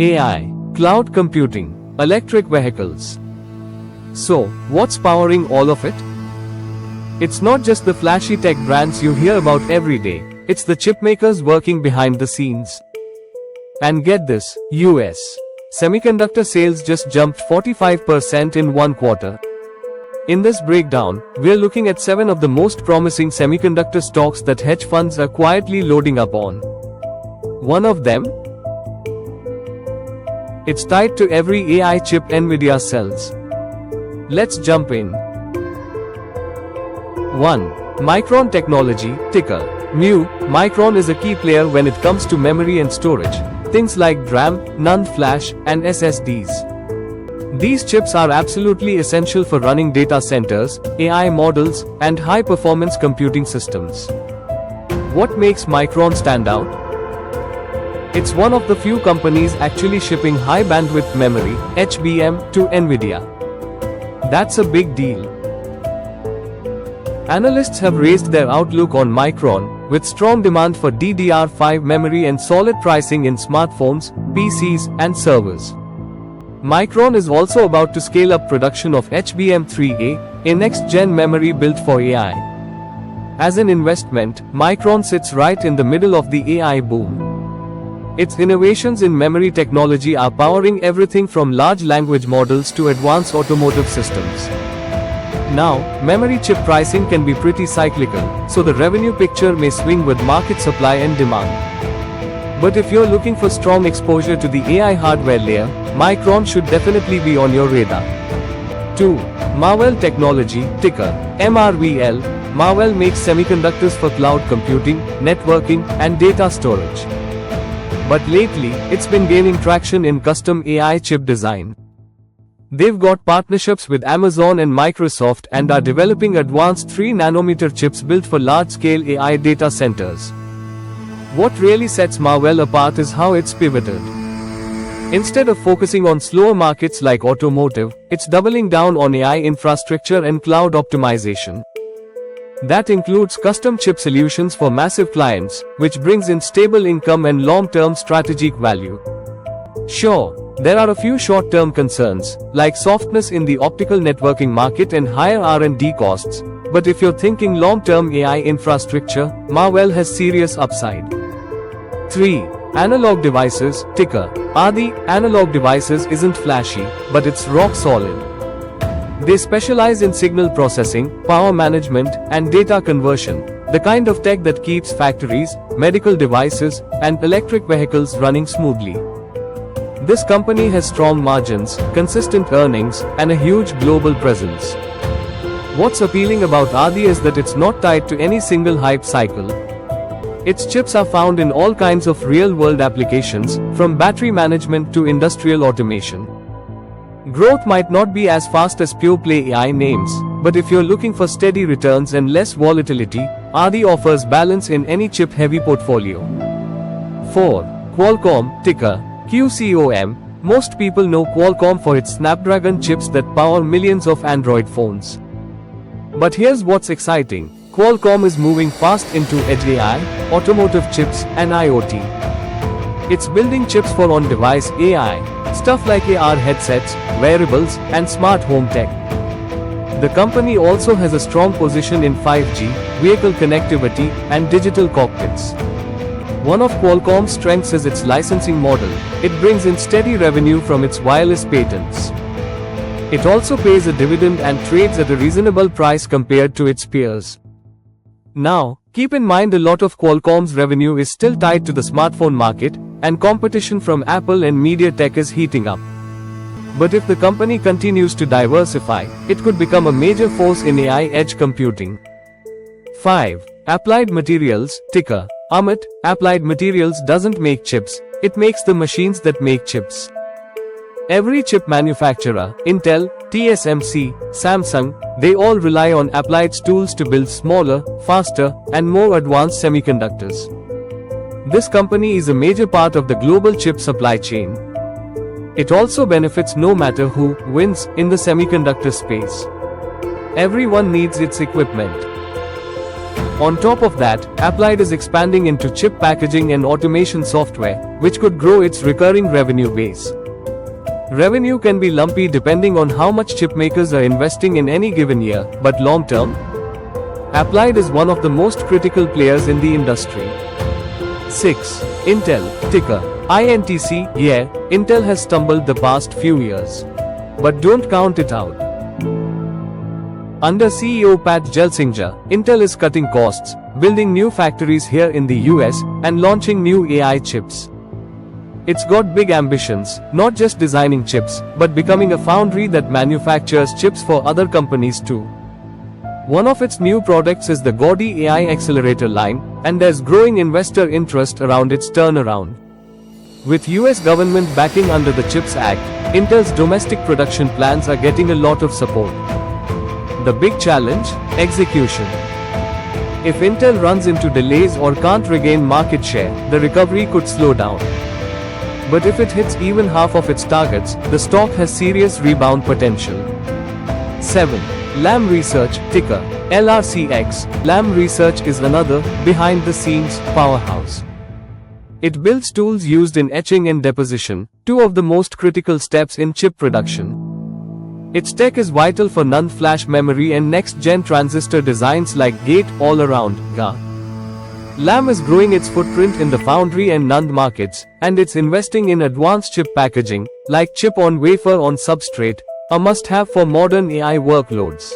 AI, cloud computing, electric vehicles. So, what's powering all of it? It's not just the flashy tech brands you hear about every day, it's the chipmakers working behind the scenes. And get this, US semiconductor sales just jumped 45% in one quarter. In this breakdown, we're looking at 7 of the most promising semiconductor stocks that hedge funds are quietly loading up on. One of them? It's tied to every AI chip Nvidia sells. Let's jump in. 1. Micron Technology, ticker MU. Micron is a key player when it comes to memory and storage, things like DRAM, NAND flash, and SSDs. These chips are absolutely essential for running data centers, AI models, and high-performance computing systems. What makes Micron stand out? It's one of the few companies actually shipping high-bandwidth memory, HBM, to Nvidia. That's a big deal. Analysts have raised their outlook on Micron, with strong demand for DDR5 memory and solid pricing in smartphones, PCs, and servers. Micron is also about to scale up production of HBM3A, a next-gen memory built for AI. As an investment, Micron sits right in the middle of the AI boom. Its innovations in memory technology are powering everything from large language models to advanced automotive systems. Now, memory chip pricing can be pretty cyclical, so the revenue picture may swing with market supply and demand. But if you're looking for strong exposure to the AI hardware layer, Micron should definitely be on your radar. 2. Marvell Technology, ticker MRVL. Marvell makes semiconductors for cloud computing, networking, and data storage. But lately, it's been gaining traction in custom AI chip design. They've got partnerships with Amazon and Microsoft and are developing advanced 3nm chips built for large-scale AI data centers. What really sets Marvell apart is how it's pivoted. Instead of focusing on slower markets like automotive, it's doubling down on AI infrastructure and cloud optimization. That includes custom chip solutions for massive clients, which brings in stable income and long-term strategic value. Sure, there are a few short-term concerns, like softness in the optical networking market and higher R&D costs, but if you're thinking long-term AI infrastructure, Marvell has serious upside. 3. Analog Devices, ticker ADI. Analog Devices isn't flashy, but it's rock solid. They specialize in signal processing, power management, and data conversion, the kind of tech that keeps factories, medical devices, and electric vehicles running smoothly. This company has strong margins, consistent earnings, and a huge global presence. What's appealing about ADI is that it's not tied to any single hype cycle. Its chips are found in all kinds of real-world applications, from battery management to industrial automation. Growth might not be as fast as pure-play AI names, but if you're looking for steady returns and less volatility, ADI offers balance in any chip-heavy portfolio. 4. Qualcomm, ticker QCOM. Most people know Qualcomm for its Snapdragon chips that power millions of Android phones. But here's what's exciting. Qualcomm is moving fast into edge AI, automotive chips, and IoT. It's building chips for on-device AI, stuff like AR headsets, wearables, and smart home tech. The company also has a strong position in 5G, vehicle connectivity, and digital cockpits. One of Qualcomm's strengths is its licensing model. It brings in steady revenue from its wireless patents. It also pays a dividend and trades at a reasonable price compared to its peers. Now, keep in mind a lot of Qualcomm's revenue is still tied to the smartphone market, and competition from Apple and MediaTek is heating up. But if the company continues to diversify, it could become a major force in AI edge computing. 5. Applied Materials, ticker AMAT. Applied Materials doesn't make chips, it makes the machines that make chips. Every chip manufacturer, Intel, TSMC, Samsung, they all rely on Applied's tools to build smaller, faster, and more advanced semiconductors. This company is a major part of the global chip supply chain. It also benefits no matter who wins in the semiconductor space. Everyone needs its equipment. On top of that, Applied is expanding into chip packaging and automation software, which could grow its recurring revenue base. Revenue can be lumpy depending on how much chipmakers are investing in any given year, but long term, Applied is one of the most critical players in the industry. 6. Intel, ticker INTC. Yeah, Intel has stumbled the past few years. But don't count it out. Under CEO Pat Gelsinger, Intel is cutting costs, building new factories here in the US, and launching new AI chips. It's got big ambitions, not just designing chips, but becoming a foundry that manufactures chips for other companies too. One of its new products is the Gaudi AI accelerator line, and there's growing investor interest around its turnaround. With US government backing under the CHIPS Act, Intel's domestic production plans are getting a lot of support. The big challenge? Execution. If Intel runs into delays or can't regain market share, the recovery could slow down. But if it hits even half of its targets, the stock has serious rebound potential. 7. Lam Research, ticker LRCX. Lam Research is another, behind-the-scenes, powerhouse. It builds tools used in etching and deposition, two of the most critical steps in chip production. Its tech is vital for NAND flash memory and next-gen transistor designs like Gate-All-Around (GA). Lam is growing its footprint in the foundry and NAND markets, and it's investing in advanced chip packaging, like chip-on-wafer-on-substrate, a must-have for modern AI workloads.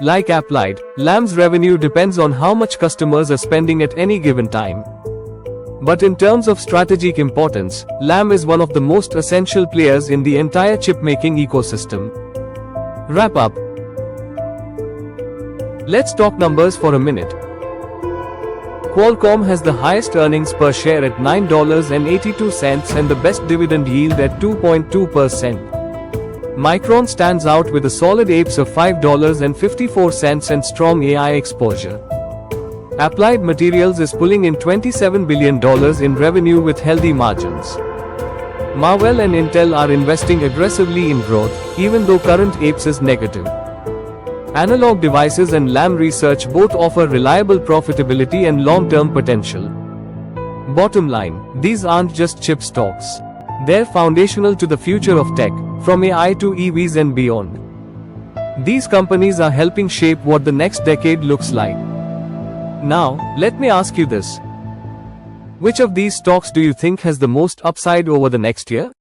Like Applied, Lam's revenue depends on how much customers are spending at any given time. But in terms of strategic importance, Lam is one of the most essential players in the entire chip-making ecosystem. Wrap up. Let's talk numbers for a minute. Qualcomm has the highest earnings per share at $9.82 and the best dividend yield at 2.2%. Micron stands out with a solid APS of $5.54 and strong AI exposure. Applied Materials is pulling in $27 billion in revenue with healthy margins. Marvell and Intel are investing aggressively in growth, even though current APS is negative. Analog Devices and Lam Research both offer reliable profitability and long-term potential. Bottom line, these aren't just chip stocks. They're foundational to the future of tech, from AI to EVs and beyond. These companies are helping shape what the next decade looks like. Now, let me ask you this. Which of these stocks do you think has the most upside over the next year?